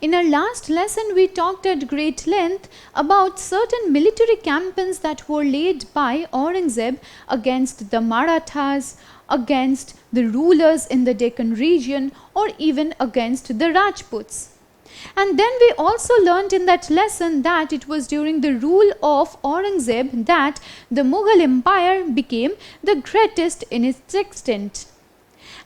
In our last lesson, we talked at great length about certain military campaigns that were laid by Aurangzeb against the Marathas, against the rulers in the Deccan region, or even against the Rajputs. And then we also learnt in that lesson that it was during the rule of Aurangzeb that the Mughal Empire became the greatest in its extent.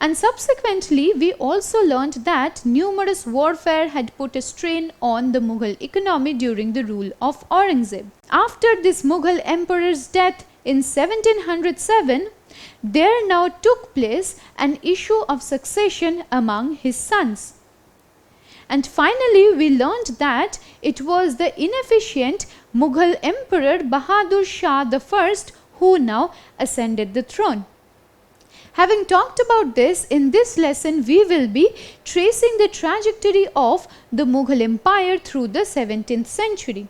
And subsequently, we also learnt that numerous warfare had put a strain on the Mughal economy during the rule of Aurangzeb. After this Mughal emperor's death in 1707, there now took place an issue of succession among his sons. And finally, we learnt that it was the inefficient Mughal emperor Bahadur Shah I who now ascended the throne. Having talked about this, in this lesson we will be tracing the trajectory of the Mughal Empire through the 17th century.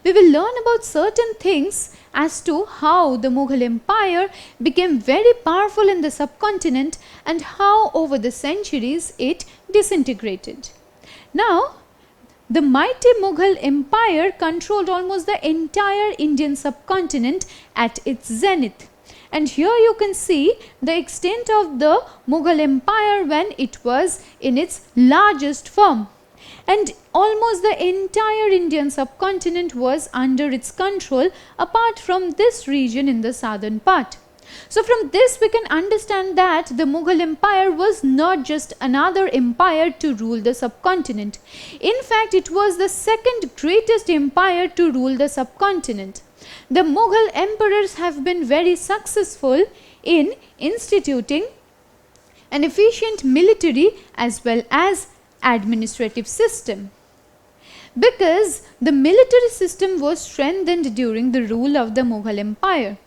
We will learn about certain things as to how the Mughal Empire became very powerful in the subcontinent and how over the centuries it disintegrated. Now, the mighty Mughal Empire controlled almost the entire Indian subcontinent at its zenith. And here you can see the extent of the Mughal Empire when it was in its largest form. And almost the entire Indian subcontinent was under its control apart from this region in the southern part. So from this we can understand that the Mughal Empire was not just another empire to rule the subcontinent. In fact, it was the second greatest empire to rule the subcontinent. The Mughal emperors have been very successful in instituting an efficient military as well as administrative system, because the military system was strengthened during the rule of the Mughal Empire.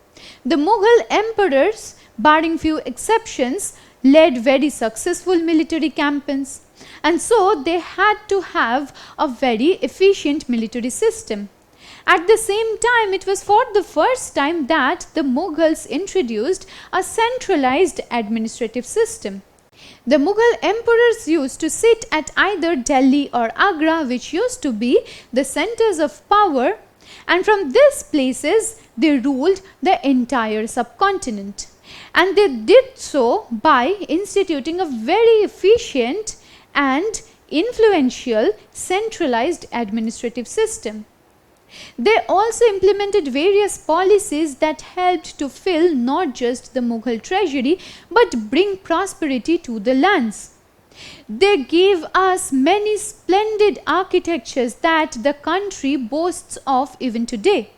The Mughal emperors, barring few exceptions, led very successful military campaigns, and so they had to have a very efficient military system. At the same time, it was for the first time that the Mughals introduced a centralized administrative system. The Mughal emperors used to sit at either Delhi or Agra, which used to be the centers of power, and from these places they ruled the entire subcontinent. And they did so by instituting a very efficient and influential centralized administrative system. They also implemented various policies that helped to fill not just the Mughal treasury but bring prosperity to the lands. They gave us many splendid architectures that the country boasts of even today.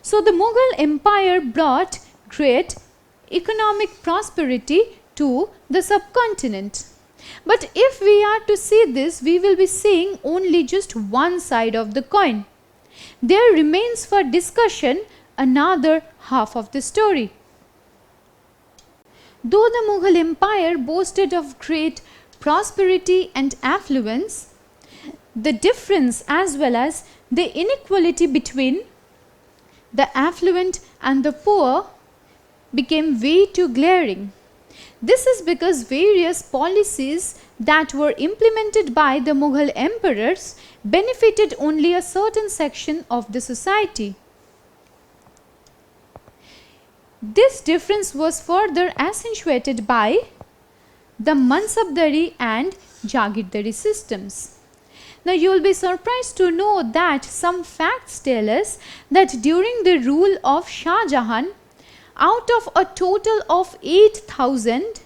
So the Mughal Empire brought great economic prosperity to the subcontinent. But if we are to see this, we will be seeing only just one side of the coin. There remains for discussion another half of the story. Though the Mughal Empire boasted of great prosperity and affluence, the difference as well as the inequality between the affluent and the poor became way too glaring. This is because various policies that were implemented by the Mughal emperors benefited only a certain section of the society. This difference was further accentuated by the Mansabdari and Jagirdari systems. Now you will be surprised to know that some facts tell us that during the rule of Shah Jahan, out of a total of 8,000,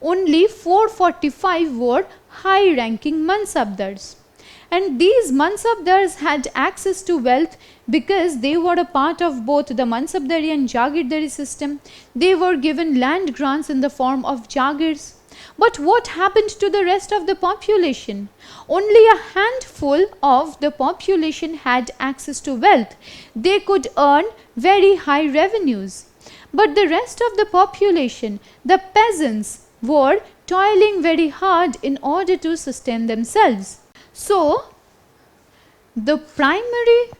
only 445 were high-ranking Mansabdars. And these Mansabdars had access to wealth because they were a part of both the Mansabdari and Jagirdari system. They were given land grants in the form of Jagirs. But what happened to the rest of the population? Only a handful of the population had access to wealth. They could earn very high revenues. But the rest of the population, the peasants, were toiling very hard in order to sustain themselves. So, the primary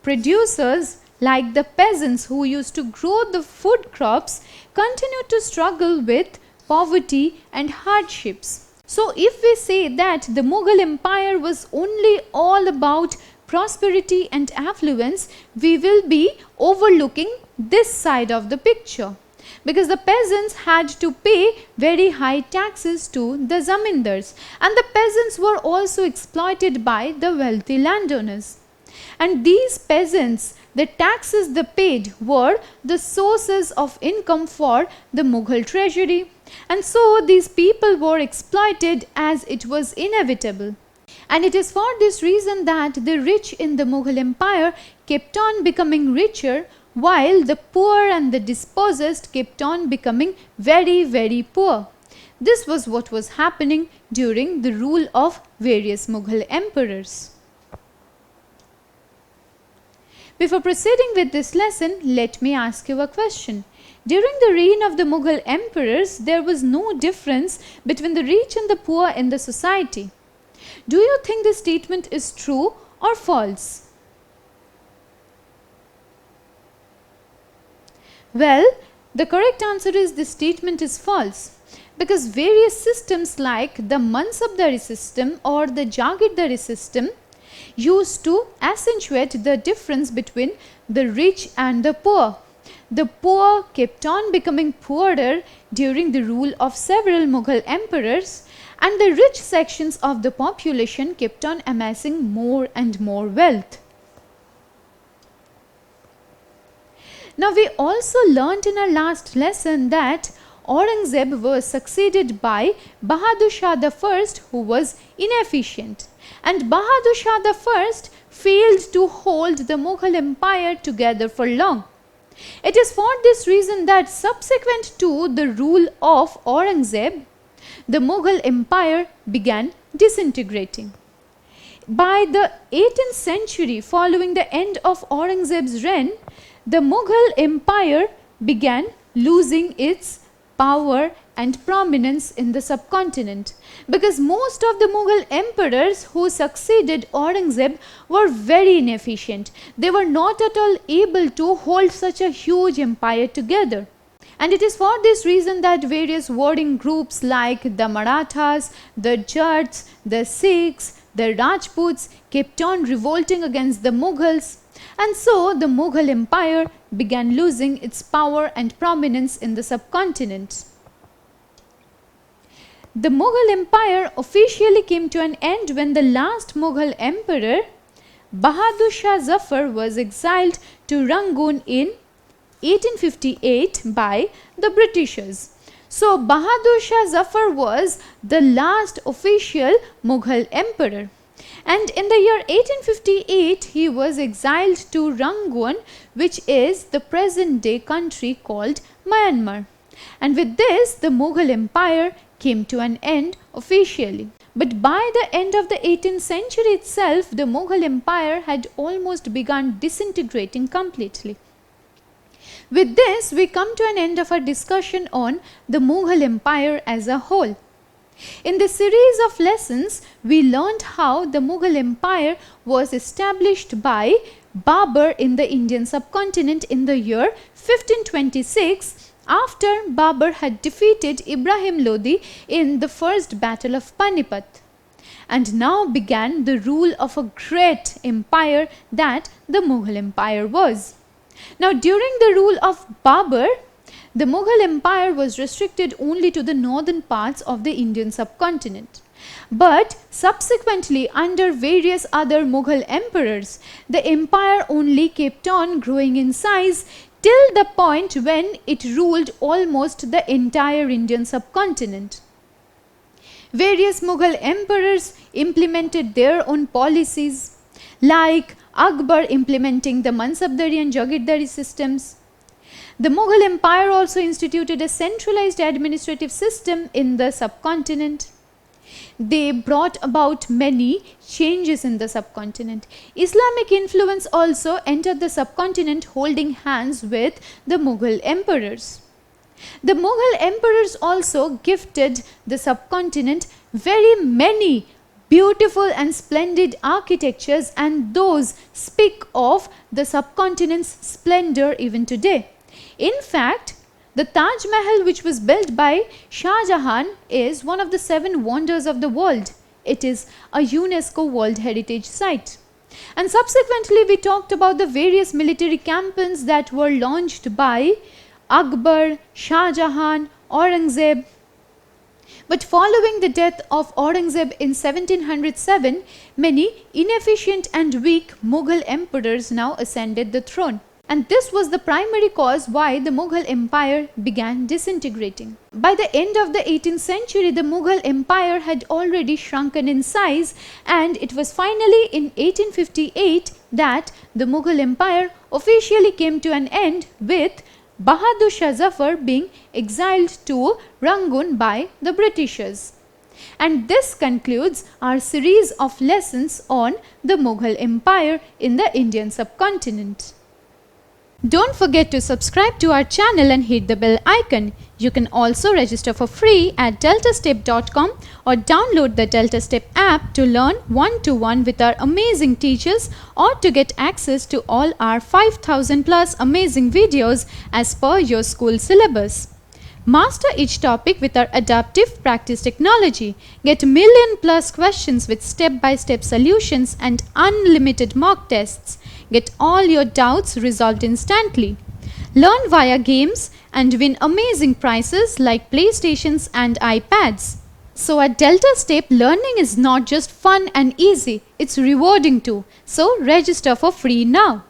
producers like the peasants who used to grow the food crops continued to struggle with poverty and hardships. So if we say that the Mughal Empire was only all about prosperity and affluence, we will be overlooking this side of the picture, because the peasants had to pay very high taxes to the zamindars, and the peasants were also exploited by the wealthy landowners. And these peasants, the taxes they paid were the sources of income for the Mughal treasury, and so these people were exploited as it was inevitable. And it is for this reason that the rich in the Mughal Empire kept on becoming richer, while the poor and the dispossessed kept on becoming very, very poor. This was what was happening during the rule of various Mughal emperors. Before proceeding with this lesson, let me ask you a question. During the reign of the Mughal emperors, there was no difference between the rich and the poor in the society. Do you think this statement is true or false? Well, the correct answer is this statement is false, because various systems like the Mansabdari system or the Jagirdari system used to accentuate the difference between the rich and the poor. The poor kept on becoming poorer during the rule of several Mughal emperors, and the rich sections of the population kept on amassing more and more wealth. Now we also learnt in our last lesson that Aurangzeb was succeeded by Bahadur Shah I, who was inefficient, and Bahadur Shah I failed to hold the Mughal Empire together for long. It is for this reason that subsequent to the rule of Aurangzeb, the Mughal Empire began disintegrating. By the 18th century, following the end of Aurangzeb's reign, the Mughal Empire began losing its power and prominence in the subcontinent, because most of the Mughal emperors who succeeded Aurangzeb were very inefficient. They were not at all able to hold such a huge empire together. And it is for this reason that various warring groups like the Marathas, the Jats, the Sikhs, the Rajputs kept on revolting against the Mughals, and so the Mughal Empire began losing its power and prominence in the subcontinent. The Mughal Empire officially came to an end when the last Mughal emperor, Bahadur Shah Zafar, was exiled to Rangoon in 1858 by the Britishers. So Bahadur Shah Zafar was the last official Mughal emperor. And in the year 1858, he was exiled to Rangoon, which is the present day country called Myanmar. And with this, the Mughal Empire came to an end officially. But by the end of the 18th century itself, the Mughal Empire had almost begun disintegrating completely. With this, we come to an end of our discussion on the Mughal Empire as a whole. In this series of lessons, we learned how the Mughal Empire was established by Babur in the Indian subcontinent in the year 1526, after Babur had defeated Ibrahim Lodi in the first battle of Panipat. And now began the rule of a great empire that the Mughal Empire was. Now during the rule of Babur, the Mughal Empire was restricted only to the northern parts of the Indian subcontinent. But subsequently, under various other Mughal emperors, the empire only kept on growing in size till the point when it ruled almost the entire Indian subcontinent. Various Mughal emperors implemented their own policies, like Akbar implementing the Mansabdari and Jagirdari systems. The Mughal Empire also instituted a centralized administrative system in the subcontinent. They brought about many changes in the subcontinent. Islamic influence also entered the subcontinent, holding hands with the Mughal emperors. The Mughal emperors also gifted the subcontinent very many beautiful and splendid architectures, and those speak of the subcontinent's splendor even today. In fact, The Taj Mahal, which was built by Shah Jahan, is one of the 7 wonders of the world. It is a UNESCO World Heritage Site. And subsequently, we talked about the various military campaigns that were launched by Akbar, Shah Jahan, Aurangzeb. But following the death of Aurangzeb in 1707, many inefficient and weak Mughal emperors now ascended the throne. And this was the primary cause why the Mughal Empire began disintegrating. By the end of the 18th century, the Mughal Empire had already shrunken in size, and it was finally in 1858 that the Mughal Empire officially came to an end, with Bahadur Shah Zafar being exiled to Rangoon by the Britishers. And this concludes our series of lessons on the Mughal Empire in the Indian subcontinent. Don't forget to subscribe to our channel and hit the bell icon. You can also register for free at DeltaStep.com or download the DeltaStep app to learn one-to-one with our amazing teachers, or to get access to all our 5,000 plus amazing videos as per your school syllabus. Master each topic with our adaptive practice technology. Get million plus questions with step-by-step solutions and unlimited mock tests. Get all your doubts resolved instantly. Learn via games and win amazing prizes like PlayStations and iPads. So at DeltaStep, learning is not just fun and easy, it's rewarding too. So register for free now.